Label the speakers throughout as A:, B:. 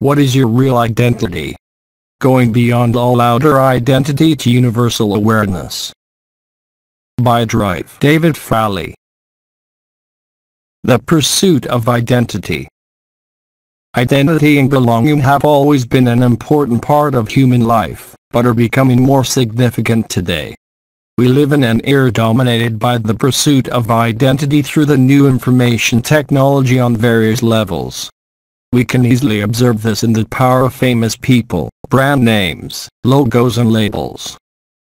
A: What is your real identity? Going beyond all outer identity to universal awareness. By David Frawley. The pursuit of identity. Identity and belonging have always been an important part of human life, but are becoming more significant today. We live in an era dominated by the pursuit of identity through the new information technology on various levels. We can easily observe this in the power of famous people, brand names, logos and labels.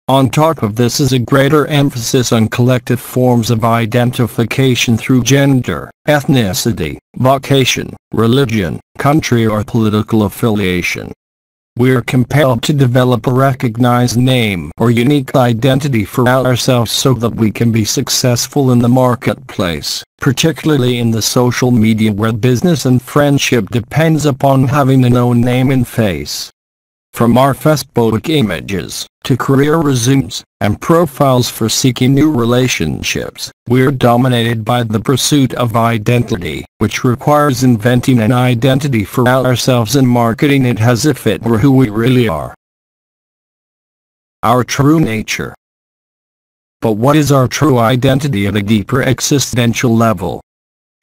A: On top of this is a greater emphasis on collective forms of identification through gender, ethnicity, vocation, religion, country or political affiliation. We are compelled to develop a recognized name or unique identity for ourselves so that we can be successful in the marketplace, particularly in the social media where business and friendship depends upon having a known name and face. From our Facebook images, to career resumes, and profiles for seeking new relationships, we're dominated by the pursuit of identity, which requires inventing an identity for ourselves and marketing it as if it were who we really are. Our true nature. But what is our true identity at a deeper existential level?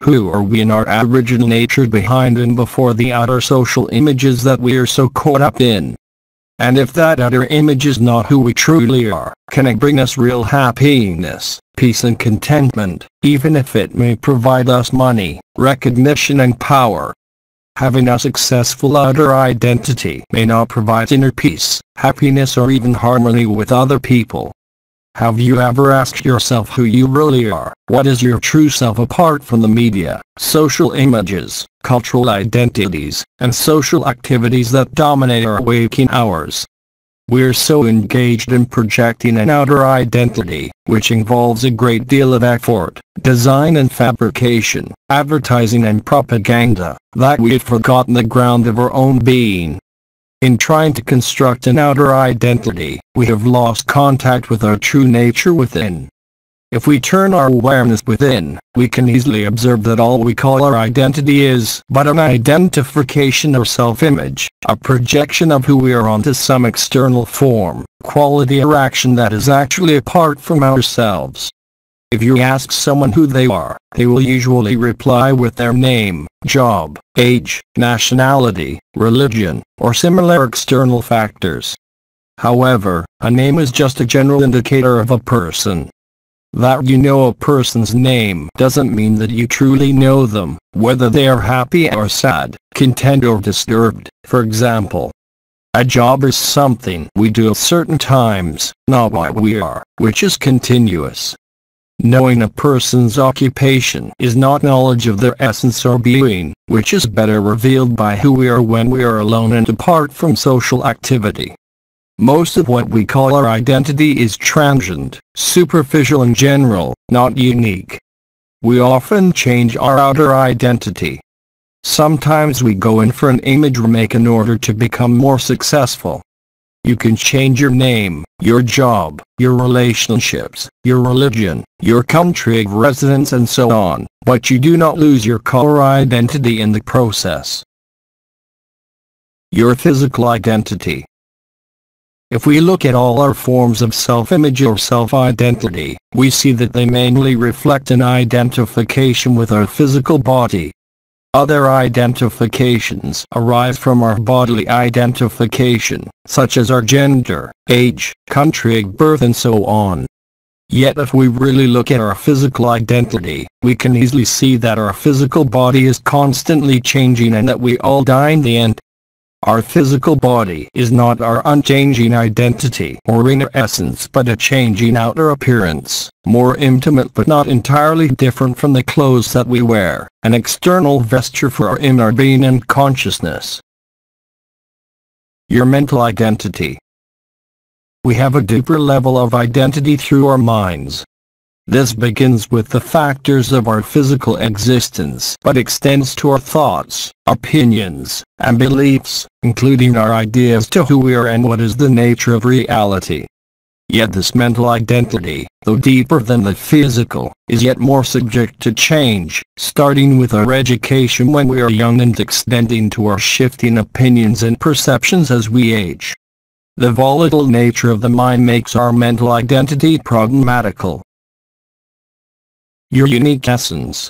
A: Who are we in our original nature behind and before the outer social images that we are so caught up in? And if that outer image is not who we truly are, can it bring us real happiness, peace and contentment, even if it may provide us money, recognition and power? Having a successful outer identity may not provide inner peace, happiness or even harmony with other people. Have you ever asked yourself who you really are? What is your true self apart from the media, social images, cultural identities, and social activities that dominate our waking hours? We're so engaged in projecting an outer identity, which involves a great deal of effort, design and fabrication, advertising and propaganda, that we've forgotten the ground of our own being. In trying to construct an outer identity, we have lost contact with our true nature within. If we turn our awareness within, we can easily observe that all we call our identity is but an identification or self-image, a projection of who we are onto some external form, quality or action that is actually apart from ourselves. If you ask someone who they are, they will usually reply with their name, job, age, nationality, religion, or similar external factors. However, a name is just a general indicator of a person. That you know a person's name doesn't mean that you truly know them, whether they are happy or sad, content or disturbed. For example, a job is something we do at certain times, not what we are, which is continuous. Knowing a person's occupation is not knowledge of their essence or being, which is better revealed by who we are when we are alone and apart from social activity. Most of what we call our identity is transient, superficial and general, not unique. We often change our outer identity. Sometimes we go in for an image remake in order to become more successful. You can change your name, your job, your relationships, your religion, your country of residence and so on, but you do not lose your core identity in the process. Your physical identity. If we look at all our forms of self-image or self-identity, we see that they mainly reflect an identification with our physical body. Other identifications arise from our bodily identification, such as our gender, age, country of birth and so on. Yet if we really look at our physical identity, we can easily see that our physical body is constantly changing and that we all die in the end. Our physical body is not our unchanging identity or inner essence but a changing outer appearance, more intimate but not entirely different from the clothes that we wear, an external vesture for our inner being and consciousness. Your mental identity. We have a deeper level of identity through our minds. This begins with the factors of our physical existence but extends to our thoughts, opinions, and beliefs, including our ideas to who we are and what is the nature of reality. Yet this mental identity, though deeper than the physical, is yet more subject to change, starting with our education when we are young and extending to our shifting opinions and perceptions as we age. The volatile nature of the mind makes our mental identity problematical. Your unique essence.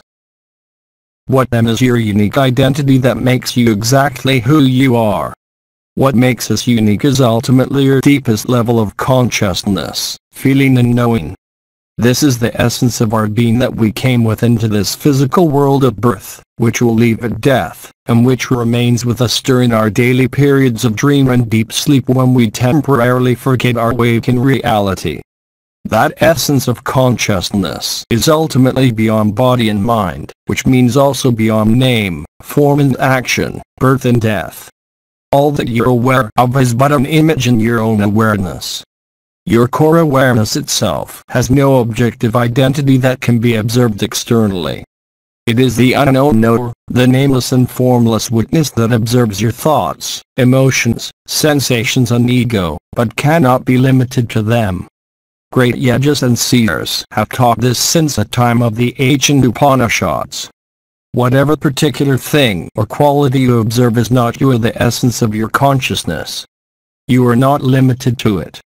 A: What then is your unique identity that makes you exactly who you are? What makes us unique is ultimately your deepest level of consciousness, feeling and knowing. This is the essence of our being that we came with into this physical world of birth, which will leave at death, and which remains with us during our daily periods of dream and deep sleep when we temporarily forget our waking reality. That essence of consciousness is ultimately beyond body and mind, which means also beyond name, form and action, birth and death. All that you're aware of is but an image in your own awareness. Your core awareness itself has no objective identity that can be observed externally. It is the unknown knower, the nameless and formless witness that observes your thoughts, emotions, sensations and ego, but cannot be limited to them. Great Yajas and seers have taught this since the time of the ancient Upanishads. Whatever particular thing or quality you observe is not you or the essence of your consciousness. You are not limited to it.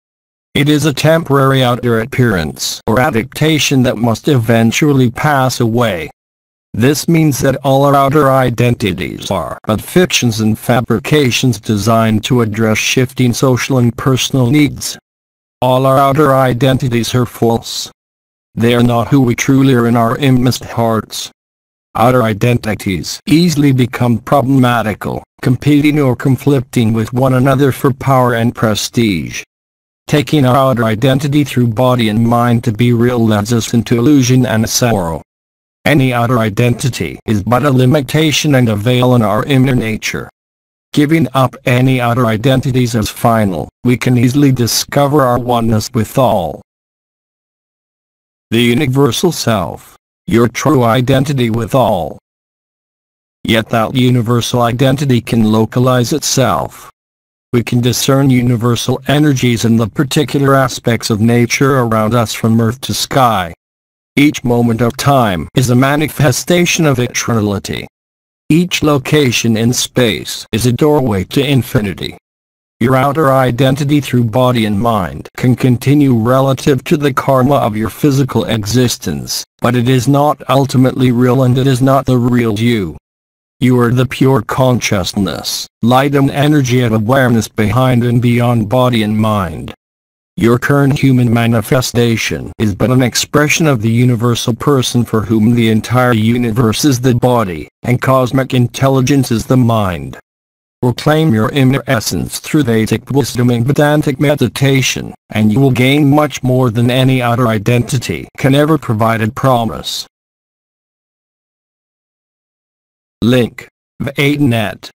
A: It is a temporary outer appearance or adaptation that must eventually pass away. This means that all our outer identities are but fictions and fabrications designed to address shifting social and personal needs. All our outer identities are false. They are not who we truly are in our inmost hearts. Outer identities easily become problematical, competing or conflicting with one another for power and prestige. Taking our outer identity through body and mind to be real leads us into illusion and sorrow. Any outer identity is but a limitation and a veil on our inner nature. Giving up any outer identities as final, we can easily discover our oneness with all. The universal self, your true identity with all. Yet that universal identity can localize itself. We can discern universal energies in the particular aspects of nature around us from earth to sky. Each moment of time is a manifestation of eternality. Each location in space is a doorway to infinity. Your outer identity through body and mind can continue relative to the karma of your physical existence, but it is not ultimately real and it is not the real you. You are the pure consciousness, light and energy of awareness behind and beyond body and mind. Your current human manifestation is but an expression of the universal person for whom the entire universe is the body, and cosmic intelligence is the mind. Proclaim your inner essence through Vedic wisdom and Vedantic meditation, and you will gain much more than any outer identity can ever provide and promise. Link: Vedic.net